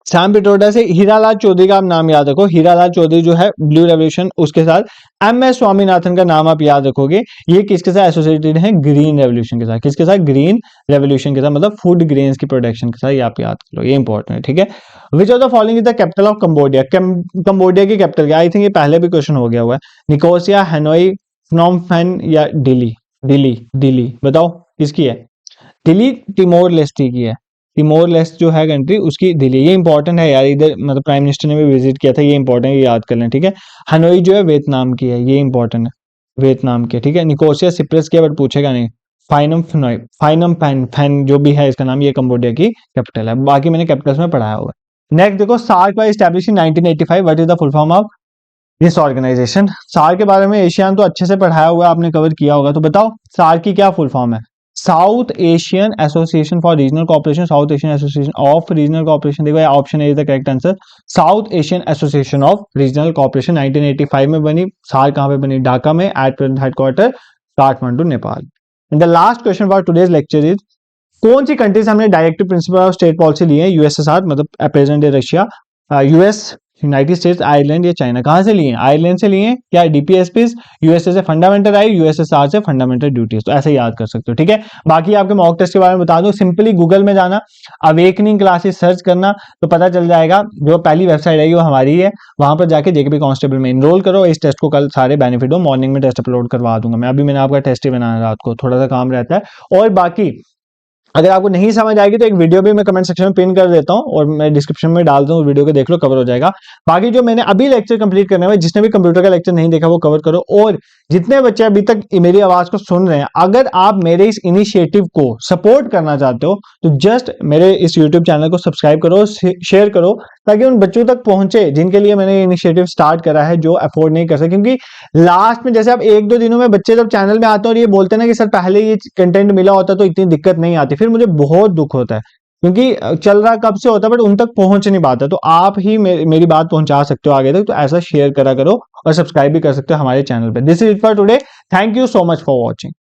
सैम पिट्रोडा से हीरालाल चौधरी का आप नाम याद रखो, हीरालाल चौधरी जो है ब्लू रेवोल्यूशन, उसके साथ एमएस स्वामीनाथन का नाम आप याद रखोगे, ये किसके साथ एसोसिएटेड है? ग्रीन रेवोल्यूशन के साथ। किसके साथ? ग्रीन रेवोल्यूशन के साथ, मतलब फूड ग्रेन्स की प्रोडक्शन के साथ, ये आप याद करो, ये इंपॉर्टेंट है, ठीक है? Which of the following is the capital of Cambodia? Cambodia की कैपिटल क्या? आई थिंक ये पहले भी क्वेश्चन हो गया हुआ है। निकोसिया, हनोई, फ्नोम पेन या दिल्ली? दिल्ली बताओ किसकी है? दिल्ली टिमोर लेस्टी की है, टिमोर लेस्ट जो है कंट्री उसकी दिल्ली। ये इंपॉर्टेंट है यार, इधर मतलब प्राइम मिनिस्टर ने भी विजिट किया था, ये इंपॉर्टेंट है, याद कर लें, ठीक है? हनोई जो है वियतनाम की है, ये इंपॉर्टेंट है, वियतनाम की, ठीक है? निकोसिया सिप्रस की, बट पूछेगा नहीं। फाइनम पेन जो भी है इसका नाम, ये कंबोडिया की कैपिटल है। बाकी मैंने कैपिटल्स में पढ़ाया हुआ है। नेक्स्ट देखो, SAARC was established in 1985, what is the full form of this organisation? SAARC के बारे में एशियान तो अच्छे से पढ़ाया हुआ है, आपने कवर किया होगा, तो बताओ सार्क की क्या फुल फॉर्म है? South Asian Association for Regional Cooperation, South Asian Association of Regional Cooperation. देखो option A is the correct answer, South Asian Association of Regional Cooperation 1985 में बनी। सार्क कहां पे बनी? ढाका में, at present headquarter Kathmandu, Nepal. And the last question for today's lecture is, कौन सी country से हमने directive principle of state policy लिए हैं यूएसएसआर, मतलब present day Russia, US, United states, Ireland या चाइना? कहां से लिए? आयरलैंड से लिए। क्या? डीपीएसपीज, यूएसए से फंडामेंटल राइट, यूएसएसआर से फंडामेंटल ड्यूटीज। तो ऐसे याद कर सकते हो, ठीक है? बाकी आपके मॉक टेस्ट के बारे में बता दूं, सिंपली गूगल में जाना, अवेकनिंग क्लासेस सर्च करना, तो पता चल जाएगा। जो पहली वेबसाइट है वो हमारी है, वहां पर जाके जेकेपी कांस्टेबल में इनरोल करो। इस टेस्ट को कल सारे बेनिफिट हो, मॉर्निंग में टेस्ट अपलोड करवा दूंगा मैं। अभी मैंने आपका टेस्ट ही बनाया, रात को थोड़ा सा काम रहता है। और बाकी अगर आपको नहीं समझ आएगी तो एक वीडियो भी मैं कमेंट सेक्शन में पिन कर देता हूं और मैं डिस्क्रिप्शन में डाल दूं, वीडियो को देख लो, कवर हो जाएगा। बाकी जो मैंने अभी लेक्चर कंप्लीट करने में, जिसने भी कंप्यूटर का लेक्चर नहीं देखा वो कवर करो। और जितने बच्चे अभी तक मेरी आवाज को सुन रहे हैं, अगर आप मेरे इस इनिशिएटिव को सपोर्ट करना चाहते हो तो जस्ट मेरे इस यूट्यूब चैनल को सब्सक्राइब करो, शेयर करो, ताकि उन बच्चों तक पहुंचे जिनके लिए मैंने इनिशिएटिव स्टार्ट करा है, जो अफोर्ड नहीं कर सकते। क्योंकि लास्ट में जैसे अब 1-2 दिनों में बच्चे जब चैनल में आते हैं और ये बोलते हैं ना कि सर पहले ये कंटेंट मिला होता तो इतनी दिक्कत नहीं आती, फिर मुझे बहुत दुख होता है, क्योंकि चल रहा कब से होता है बट उन तक पहुंच नहीं पाता। तो आप ही मेरी बात पहुंचा सकते हो आगे तक, तो ऐसा शेयर करा करो और सब्सक्राइब भी कर सकते हो हमारे चैनल पे। This is it for today, thank you so much for watching.